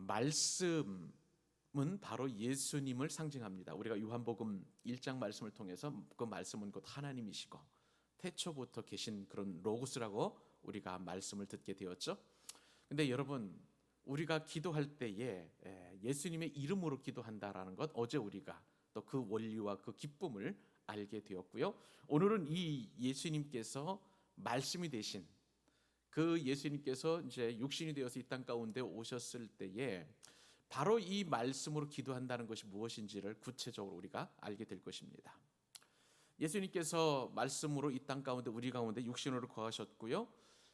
말씀은 바로 예수님을 상징합니다. 우리가 요한복음 1장 말씀을 통해서 그 말씀은 곧 하나님이시고 태초부터 계신 그런 로고스라고 우리가 말씀을 듣게 되었죠. 근데 여러분, 우리가 기도할 때에 예수님의 이름으로 기도한다라는 것, 어제 우리가 또 그 원리와 그 기쁨을 알게 되었고요. 오늘은 이 예수님께서 말씀이 되신 그 예수님께서 이제 육신이 되어서 이 땅 가운데 오셨을 때에 바로 이 말씀으로 기도한다는 것이 무엇인지를 구체적으로 우리가 알게 될 것입니다. 예수님께서 말씀으로 이 땅 가운데 우리 가운데 육신으로 거하셨고요.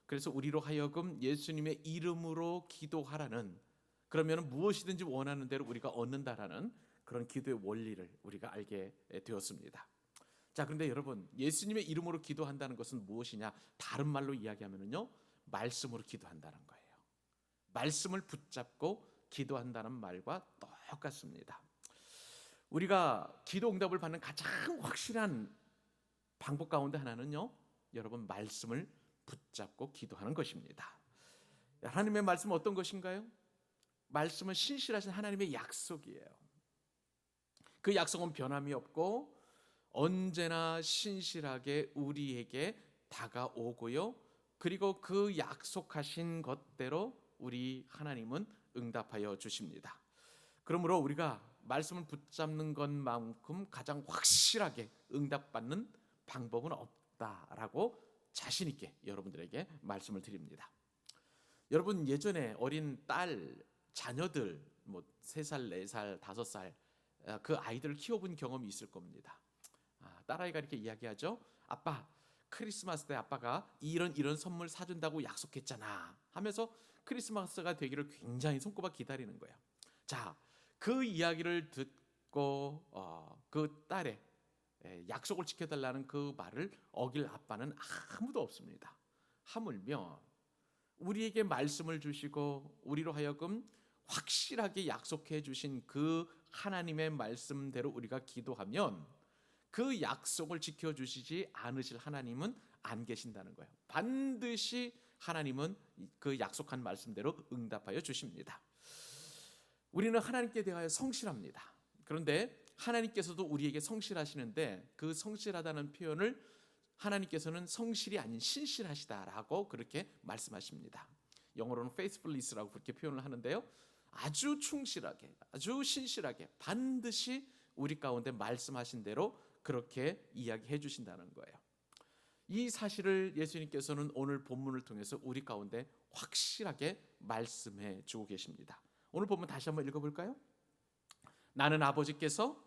그래서 우리로 하여금 예수님의 이름으로 기도하라는, 그러면 무엇이든지 원하는 대로 우리가 얻는다라는 그런 기도의 원리를 우리가 알게 되었습니다. 자, 그런데 여러분, 예수님의 이름으로 기도한다는 것은 무엇이냐? 다른 말로 이야기하면요, 말씀으로 기도한다는 거예요. 말씀을 붙잡고 기도한다는 말과 똑같습니다. 우리가 기도 응답을 받는 가장 확실한 방법 가운데 하나는요, 여러분, 말씀을 붙잡고 기도하는 것입니다. 하나님의 말씀은 어떤 것인가요? 말씀은 신실하신 하나님의 약속이에요. 그 약속은 변함이 없고 언제나 신실하게 우리에게 다가오고요, 그리고 그 약속하신 것대로 우리 하나님은 응답하여 주십니다. 그러므로 우리가 말씀을 붙잡는 것만큼 가장 확실하게 응답받는 방법은 없다라고 자신 있게 여러분들에게 말씀을 드립니다. 여러분, 예전에 어린 딸 자녀들, 뭐 3살, 4살, 5살 그 아이들을 키워본 경험이 있을 겁니다. 딸아이가 이렇게 이야기하죠. 아빠, 크리스마스 때 아빠가 이런 선물 사준다고 약속했잖아 하면서 크리스마스가 되기를 굉장히 손꼽아 기다리는 거예요. 자, 그 이야기를 듣고 그 딸의 약속을 지켜달라는 그 말을 어길 아빠는 아무도 없습니다. 하물며 우리에게 말씀을 주시고 우리로 하여금 확실하게 약속해 주신 그 하나님의 말씀대로 우리가 기도하면 그 약속을 지켜주시지 않으실 하나님은 안 계신다는 거예요. 반드시 하나님은 그 약속한 말씀대로 응답하여 주십니다. 우리는 하나님께 대하여 성실합니다. 그런데 하나님께서도 우리에게 성실하시는데 그 성실하다는 표현을 하나님께서는 성실이 아닌 신실하시다라고 그렇게 말씀하십니다. 영어로는 faithfulness라고 그렇게 표현을 하는데요, 아주 충실하게, 아주 신실하게 반드시 우리 가운데 말씀하신 대로 그렇게 이야기해 주신다는 거예요. 이 사실을 예수님께서는 오늘 본문을 통해서 우리 가운데 확실하게 말씀해 주고 계십니다. 오늘 본문 다시 한번 읽어볼까요? 나는 아버지께서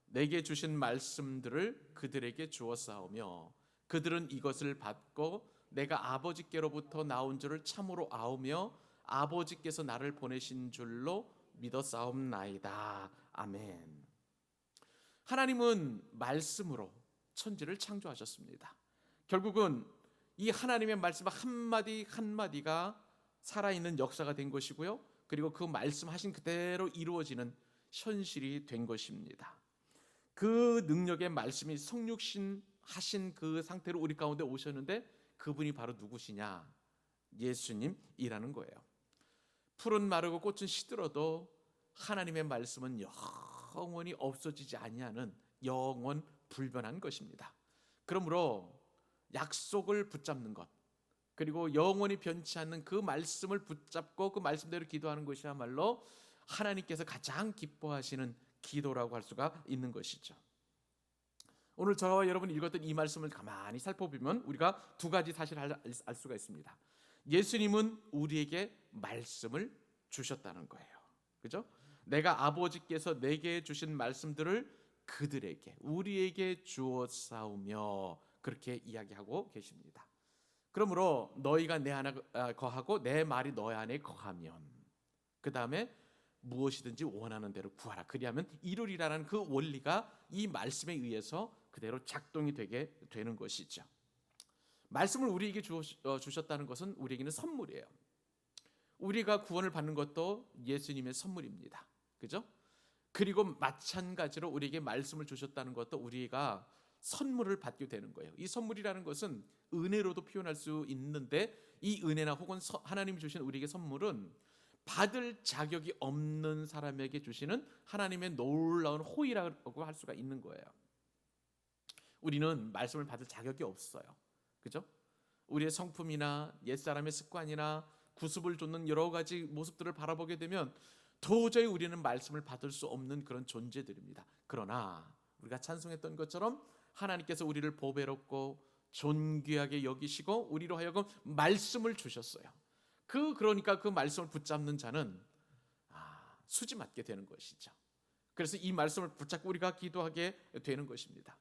내게 주신 말씀들을 그들에게 주었사오며 그들은 이것을 받고 내가 아버지께로부터 나온 줄을 참으로 아오며 아버지께서 나를 보내신 줄로 믿었사옵나이다. 아멘. 하나님은 말씀으로 천지를 창조하셨습니다. 결국은 이 하나님의 말씀 한마디 한마디가 살아있는 역사가 된 것이고요, 그리고 그 말씀하신 그대로 이루어지는 현실이 된 것입니다. 그 능력의 말씀이 성육신 하신 그 상태로 우리 가운데 오셨는데 그분이 바로 누구시냐? 예수님이라는 거예요. 풀은 마르고 꽃은 시들어도 하나님의 말씀은 영원히 없어지지 아니하는 영원 불변한 것입니다. 그러므로 약속을 붙잡는 것, 그리고 영원히 변치 않는 그 말씀을 붙잡고 그 말씀대로 기도하는 것이야말로 하나님께서 가장 기뻐하시는 기도라고 할 수가 있는 것이죠. 오늘 저와 여러분이 읽었던 이 말씀을 가만히 살펴보면 우리가 두 가지 사실을 알 수가 있습니다. 예수님은 우리에게 말씀을 주셨다는 거예요. 그죠? 내가 아버지께서 내게 주신 말씀들을 그들에게, 우리에게 주었사오며 그렇게 이야기하고 계십니다. 그러므로 너희가 내 안에 거하고 내 말이 너희 안에 거하면 그 다음에 무엇이든지 원하는 대로 구하라. 그리하면 이루리라는 그 원리가 이 말씀에 의해서 그대로 작동이 되게 되는 것이죠. 말씀을 우리에게 주셨다는 것은 우리에게는 선물이에요. 우리가 구원을 받는 것도 예수님의 선물입니다. 그죠? 그리고 마찬가지로 우리에게 말씀을 주셨다는 것도 우리가 선물을 받게 되는 거예요. 이 선물이라는 것은 은혜로도 표현할 수 있는데 이 은혜나 혹은 하나님이 주신 우리에게 선물은 받을 자격이 없는 사람에게 주시는 하나님의 놀라운 호의라고 할 수가 있는 거예요. 우리는 말씀을 받을 자격이 없어요. 그죠? 우리의 성품이나 옛사람의 습관이나 구습을 쫓는 여러 가지 모습들을 바라보게 되면 도저히 우리는 말씀을 받을 수 없는 그런 존재들입니다. 그러나 우리가 찬송했던 것처럼 하나님께서 우리를 보배롭고 존귀하게 여기시고 우리로 하여금 말씀을 주셨어요. 그러니까 그 말씀을 붙잡는 자는 수지 맞게 되는 것이죠. 그래서 이 말씀을 붙잡고 우리가 기도하게 되는 것입니다.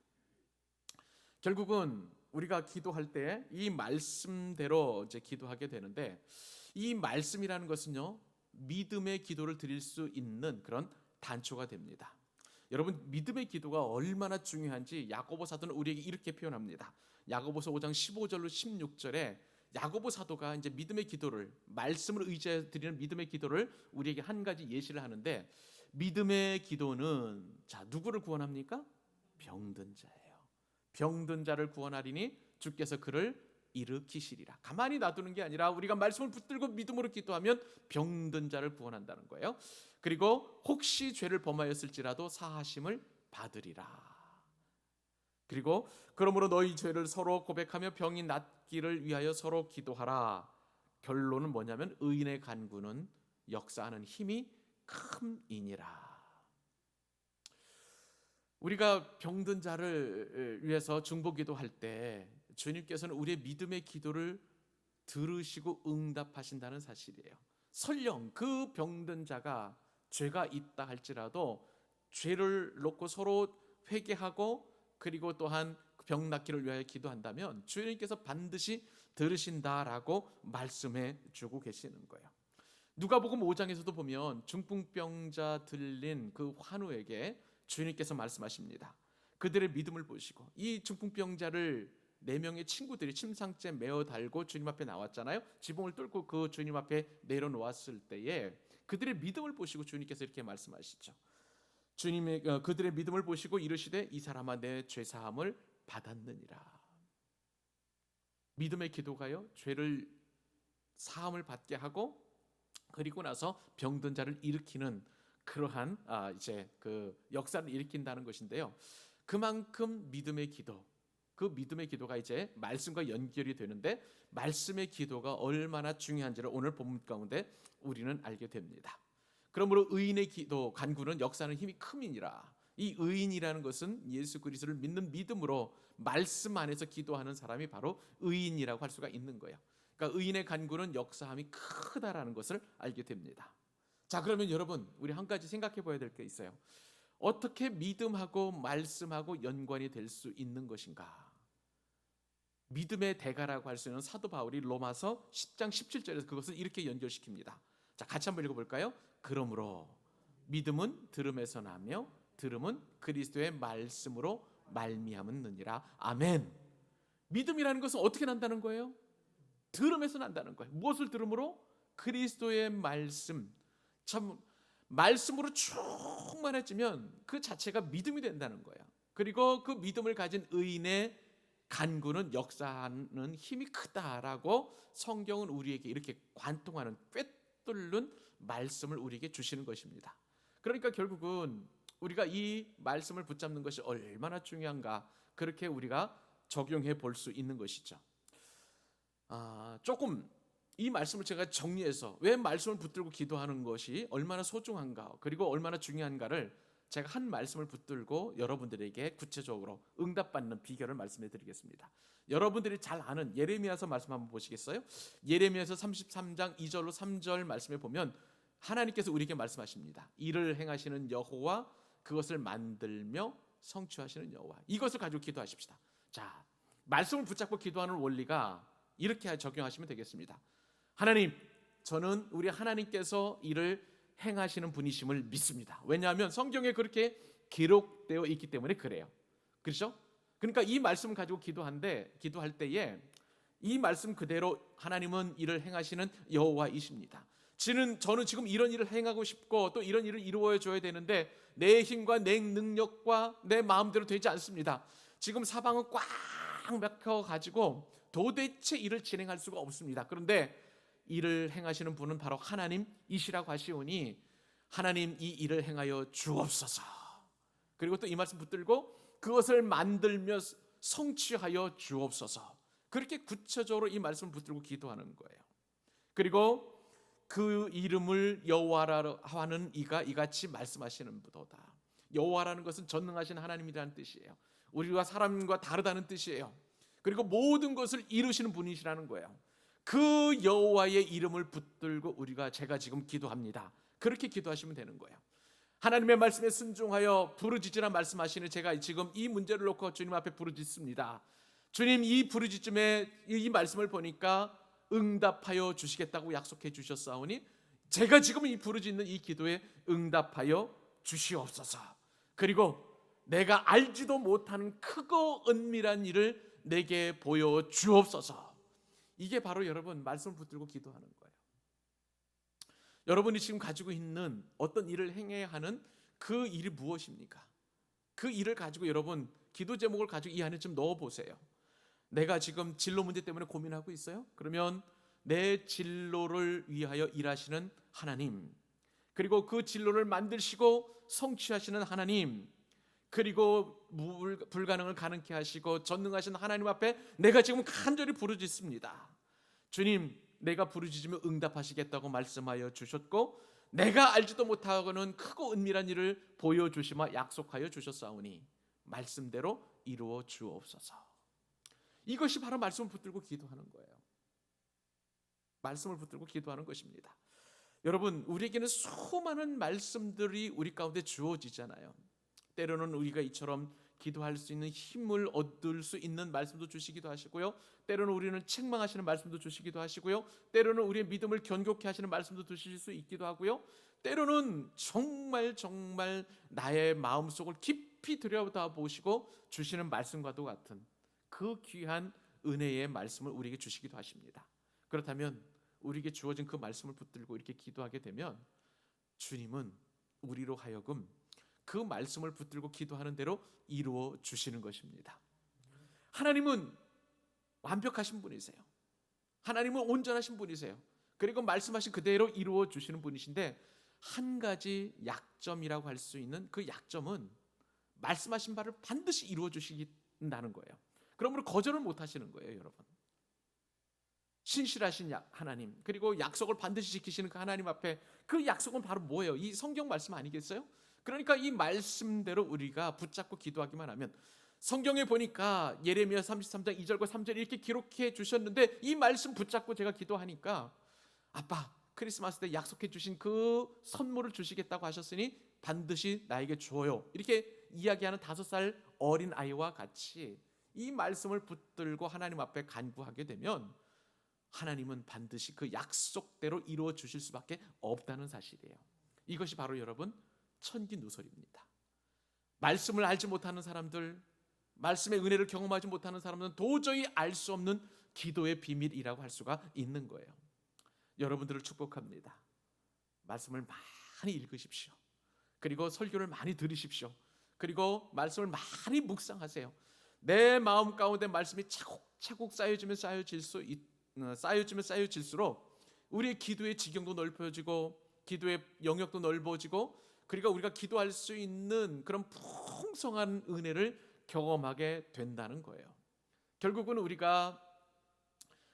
결국은 우리가 기도할 때 이 말씀대로 이제 기도하게 되는데, 이 말씀이라는 것은요, 믿음의 기도를 드릴 수 있는 그런 단초가 됩니다. 여러분, 믿음의 기도가 얼마나 중요한지 야고보 사도는 우리에게 이렇게 표현합니다. 야고보서 5장 15절로 16절에 야고보 사도가 이제 믿음의 기도를, 말씀을 의지해 드리는 믿음의 기도를 우리에게 한 가지 예시를 하는데, 믿음의 기도는 누구를 구원합니까? 병든 자예요. 병든 자를 구원하리니 주께서 그를 일으키시리라. 가만히 놔두는 게 아니라 우리가 말씀을 붙들고 믿음으로 기도하면 병든 자를 구원한다는 거예요. 그리고 혹시 죄를 범하였을지라도 사하심을 받으리라. 그리고 그러므로 너희 죄를 서로 고백하며 병이 낫기를 위하여 서로 기도하라. 결론은 뭐냐면 의인의 간구는 역사하는 힘이 큼이니라. 우리가 병든 자를 위해서 중보기도할 때 주님께서는 우리의 믿음의 기도를 들으시고 응답하신다는 사실이에요. 설령 그 병든 자가 죄가 있다 할지라도 죄를 놓고 서로 회개하고 그리고 또한 병 낫기를 위하여 기도한다면 주님께서 반드시 들으신다라고 말씀해 주고 계시는 거예요. 누가복음 5장에서도 보면 중풍병자 들린 그 환우에게 주님께서 말씀하십니다. 그들의 믿음을 보시고, 이 중풍병자를 4명의 친구들이 침상째 메어 달고 주님 앞에 나왔잖아요. 지붕을 뚫고 그 주님 앞에 내려놓았을 때에 그들의 믿음을 보시고 주님께서 이렇게 말씀하시죠. 그들의 믿음을 보시고 이르시되 이 사람아 내 죄 사함을 받았느니라. 믿음의 기도가요, 죄를 사함을 받게 하고 그리고 나서 병든 자를 일으키는 그러한 이제 그 역사를 일으킨다는 것인데요. 그만큼 믿음의 기도, 그 믿음의 기도가 이제 말씀과 연결이 되는데, 말씀의 기도가 얼마나 중요한지를 오늘 본문 가운데 우리는 알게 됩니다. 그러므로 의인의 기도 간구는 역사하는 힘이 큼이니라. 이 의인이라는 것은 예수 그리스도를 믿는 믿음으로 말씀 안에서 기도하는 사람이 바로 의인이라고 할 수가 있는 거예요. 그러니까 의인의 간구는 역사함이 크다라는 것을 알게 됩니다. 자, 그러면 여러분, 우리 한 가지 생각해 봐야 될 게 있어요. 어떻게 믿음하고 말씀하고 연관이 될 수 있는 것인가? 믿음의 대가라고 할 수 있는 사도 바울이 로마서 10장 17절에서 그것을 이렇게 연결시킵니다. 자, 같이 한번 읽어볼까요? 그러므로 믿음은 들음에서 나며 들음은 그리스도의 말씀으로 말미암느니라. 아멘. 믿음이라는 것은 어떻게 난다는 거예요? 들음에서 난다는 거예요. 무엇을 들음으로? 그리스도의 말씀. 참, 말씀으로 충만해지면 그 자체가 믿음이 된다는 거예요. 그리고 그 믿음을 가진 의인의 간구는 역사하는 힘이 크다라고 성경은 우리에게 이렇게 관통하는, 꿰뚫는 말씀을 우리에게 주시는 것입니다. 그러니까 결국은 우리가 이 말씀을 붙잡는 것이 얼마나 중요한가, 그렇게 우리가 적용해 볼 수 있는 것이죠. 조금 이 말씀을 제가 정리해서 왜 말씀을 붙들고 기도하는 것이 얼마나 소중한가, 그리고 얼마나 중요한가를 제가 한 말씀을 붙들고 여러분들에게 구체적으로 응답받는 비결을 말씀해 드리겠습니다. 여러분들이 잘 아는 예레미야서 말씀 한번 보시겠어요? 예레미야서 33장 2절로 3절 말씀에 보면 하나님께서 우리에게 말씀하십니다. 이를 행하시는 여호와, 그것을 만들며 성취하시는 여호와. 이것을 가지고 기도하십시다. 자, 말씀을 붙잡고 기도하는 원리가 이렇게 적용하시면 되겠습니다. 하나님, 저는 우리 하나님께서 이를 행하시는 분이심을 믿습니다. 왜냐하면 성경에 그렇게 기록되어 있기 때문에 그래요. 그렇죠? 그러니까 이 말씀을 가지고 기도할 때에 이 말씀 그대로 하나님은 이를 행하시는 여호와이십니다. 저는 지금 이런 일을 행하고 싶고 또 이런 일을 이루어 줘야 되는데 내 힘과 내 능력과 내 마음대로 되지 않습니다. 지금 사방은 꽉 막혀 가지고 도대체 일을 진행할 수가 없습니다. 그런데 일을 행하시는 분은 바로 하나님이시라고 하시오니 하나님 이 일을 행하여 주옵소서. 그리고 또 이 말씀 붙들고 그것을 만들며 성취하여 주옵소서. 그렇게 구체적으로 이 말씀을 붙들고 기도하는 거예요. 그리고 그 이름을 여호와라 하는 이가 이같이 말씀하시는 보다. 여호와라는 것은 전능하신 하나님이라는 뜻이에요. 우리가 사람과 다르다는 뜻이에요. 그리고 모든 것을 이루시는 분이시라는 거예요. 그 여호와의 이름을 붙들고 제가 지금 기도합니다. 그렇게 기도하시면 되는 거예요. 하나님의 말씀에 순종하여 부르짖으라 말씀하시는 제가 지금 이 문제를 놓고 주님 앞에 부르짖습니다. 주님, 이 부르짖음에 이 말씀을 보니까 응답하여 주시겠다고 약속해 주셨사오니 제가 지금 이 부르짖는 이 기도에 응답하여 주시옵소서. 그리고 내가 알지도 못하는 크고 은밀한 일을 내게 보여 주옵소서. 이게 바로 여러분 말씀을 붙들고 기도하는 거예요. 여러분이 지금 가지고 있는 어떤 일을 행해야 하는 그 일이 무엇입니까? 그 일을 가지고 여러분 기도 제목을 가지고 이 안에 좀 넣어보세요. 내가 지금 진로 문제 때문에 고민하고 있어요? 그러면 내 진로를 위하여 일하시는 하나님, 그리고 그 진로를 만드시고 성취하시는 하나님, 그리고 불가능을 가능케 하시고 전능하신 하나님 앞에 내가 지금 간절히 부르짖습니다. 주님, 내가 부르짖으면 응답하시겠다고 말씀하여 주셨고 내가 알지도 못하고는 크고 은밀한 일을 보여주시마 약속하여 주셨사오니 말씀대로 이루어 주옵소서. 이것이 바로 말씀을 붙들고 기도하는 거예요. 말씀을 붙들고 기도하는 것입니다. 여러분, 우리에게는 수많은 말씀들이 우리 가운데 주어지잖아요. 때로는 우리가 이처럼 기도할 수 있는 힘을 얻을 수 있는 말씀도 주시기도 하시고요, 때로는 우리는 책망하시는 말씀도 주시기도 하시고요, 때로는 우리의 믿음을 견고케 하시는 말씀도 주실 수 있기도 하고요, 때로는 정말 나의 마음속을 깊이 들여다보시고 주시는 말씀과도 같은 그 귀한 은혜의 말씀을 우리에게 주시기도 하십니다. 그렇다면 우리에게 주어진 그 말씀을 붙들고 이렇게 기도하게 되면 주님은 우리로 하여금 그 말씀을 붙들고 기도하는 대로 이루어 주시는 것입니다. 하나님은 완벽하신 분이세요. 하나님은 온전하신 분이세요. 그리고 말씀하신 그대로 이루어 주시는 분이신데 한 가지 약점이라고 할 수 있는 그 약점은 말씀하신 바를 반드시 이루어 주신다는 거예요. 그러므로 거절을 못 하시는 거예요, 여러분. 신실하신 하나님, 그리고 약속을 반드시 지키시는 그 하나님 앞에 그 약속은 바로 뭐예요? 이 성경 말씀 아니겠어요? 그러니까 이 말씀대로 우리가 붙잡고 기도하기만 하면, 성경에 보니까 예레미야 33장 2절과 3절 이렇게 기록해 주셨는데 이 말씀 붙잡고 제가 기도하니까 아빠, 크리스마스 때 약속해 주신 그 선물을 주시겠다고 하셨으니 반드시 나에게 주어요, 이렇게 이야기하는 5살 어린 아이와 같이 이 말씀을 붙들고 하나님 앞에 간구하게 되면 하나님은 반드시 그 약속대로 이루어 주실 수밖에 없다는 사실이에요. 이것이 바로 여러분 천기 누설입니다. 말씀을 알지 못하는 사람들, 말씀의 은혜를 경험하지 못하는 사람들은 도저히 알 수 없는 기도의 비밀이라고 할 수가 있는 거예요. 여러분들을 축복합니다. 말씀을 많이 읽으십시오. 그리고 설교를 많이 들으십시오. 그리고 말씀을 많이 묵상하세요. 내 마음 가운데 말씀이 차곡차곡 쌓여지면 쌓여질수록 우리의 기도의 지경도 넓어지고 기도의 영역도 넓어지고, 그러니까 우리가 기도할 수 있는 그런 풍성한 은혜를 경험하게 된다는 거예요. 결국은 우리가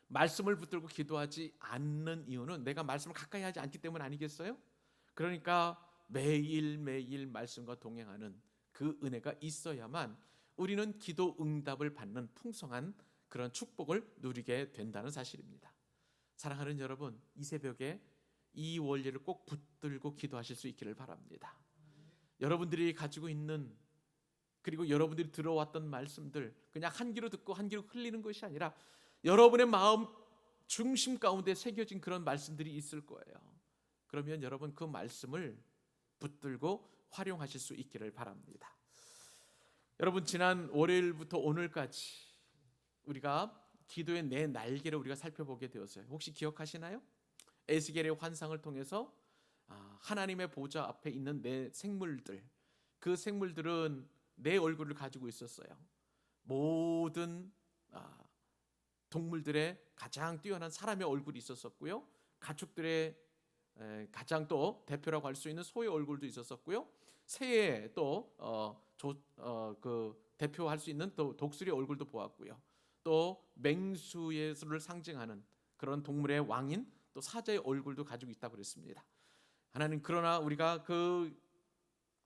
말씀을 붙들고 기도하지 않는 이유는 내가 말씀을 가까이 하지 않기 때문 아니겠어요? 그러니까 매일매일 말씀과 동행하는 그 은혜가 있어야만 우리는 기도 응답을 받는 풍성한 그런 축복을 누리게 된다는 사실입니다. 사랑하는 여러분, 이 새벽에 이 원리를 꼭 붙들고 기도하실 수 있기를 바랍니다. 여러분들이 가지고 있는, 그리고 여러분들이 들어왔던 말씀들 그냥 한 귀로 듣고 한 귀로 흘리는 것이 아니라 여러분의 마음 중심 가운데 새겨진 그런 말씀들이 있을 거예요. 그러면 여러분 그 말씀을 붙들고 활용하실 수 있기를 바랍니다. 여러분, 지난 월요일부터 오늘까지 우리가 기도의 네 날개를 우리가 살펴보게 되었어요. 혹시 기억하시나요? 에스겔의 환상을 통해서 하나님의 보좌 앞에 있는 네 생물들, 그 생물들은 네 얼굴을 가지고 있었어요. 모든 동물들의 가장 뛰어난 사람의 얼굴이 있었고요, 가축들의 가장 또 대표라고 할 수 있는 소의 얼굴도 있었었고요. 새의 또 대표할 수 있는 또 독수리의 얼굴도 보았고요. 또 맹수를 상징하는 그런 동물의 왕인 또 사자의 얼굴도 가지고 있다고 그랬습니다. 하나님, 그러나 우리가 그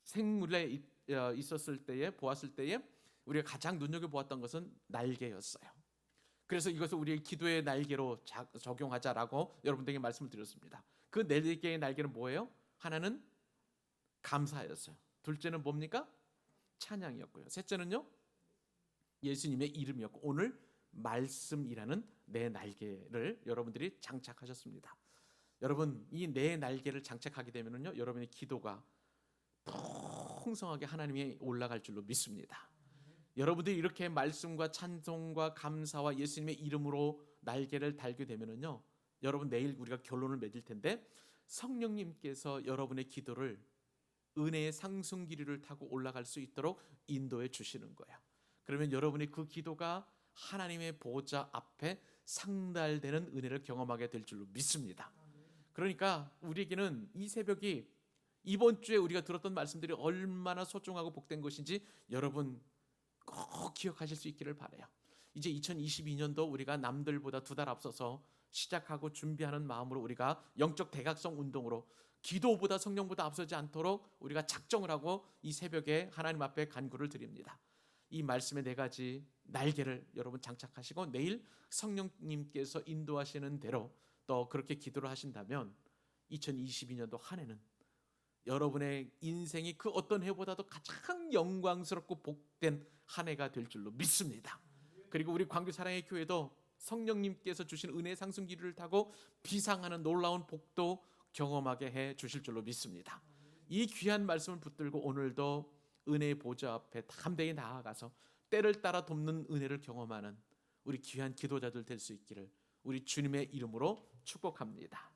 생물에 있었을 때에 보았을 때에 우리가 가장 눈여겨보았던 것은 날개였어요. 그래서 이것을 우리의 기도의 날개로 적용하자라고 여러분들에게 말씀을 드렸습니다. 그 4개의 날개는 뭐예요? 하나는 감사였어요. 둘째는 뭡니까? 찬양이었고요. 셋째는요, 예수님의 이름이었고, 오늘 말씀이라는 4날개를 여러분들이 장착하셨습니다. 여러분, 이 4날개를 장착하게 되면요, 여러분의 기도가 풍성하게 하나님이 올라갈 줄로 믿습니다. 여러분들이 이렇게 말씀과 찬송과 감사와 예수님의 이름으로 날개를 달게 되면요, 여러분 내일 우리가 결론을 맺을 텐데 성령님께서 여러분의 기도를 은혜의 상승기류를 타고 올라갈 수 있도록 인도해 주시는 거예요. 그러면 여러분의 그 기도가 하나님의 보좌 앞에 상달되는 은혜를 경험하게 될 줄로 믿습니다. 그러니까 우리에게는 이 새벽이 이번 주에 우리가 들었던 말씀들이 얼마나 소중하고 복된 것인지 여러분 꼭 기억하실 수 있기를 바라요. 이제 2022년도 우리가 남들보다 2달 앞서서 시작하고 준비하는 마음으로 우리가 영적 대각성 운동으로 기도보다 성령보다 앞서지 않도록 우리가 작정을 하고 이 새벽에 하나님 앞에 간구를 드립니다. 이 말씀의 4가지 날개를 여러분 장착하시고 내일 성령님께서 인도하시는 대로 또 그렇게 기도를 하신다면 2022년도 한 해는 여러분의 인생이 그 어떤 해보다도 가장 영광스럽고 복된 한 해가 될 줄로 믿습니다. 그리고 우리 광교 사랑의 교회도 성령님께서 주신 은혜의 상승기류를 타고 비상하는 놀라운 복도 경험하게 해 주실 줄로 믿습니다. 이 귀한 말씀을 붙들고 오늘도 은혜의 보좌 앞에 담대히 나아가서 때를 따라 돕는 은혜를 경험하는 우리 귀한 기도자들 될 수 있기를 우리 주님의 이름으로 축복합니다.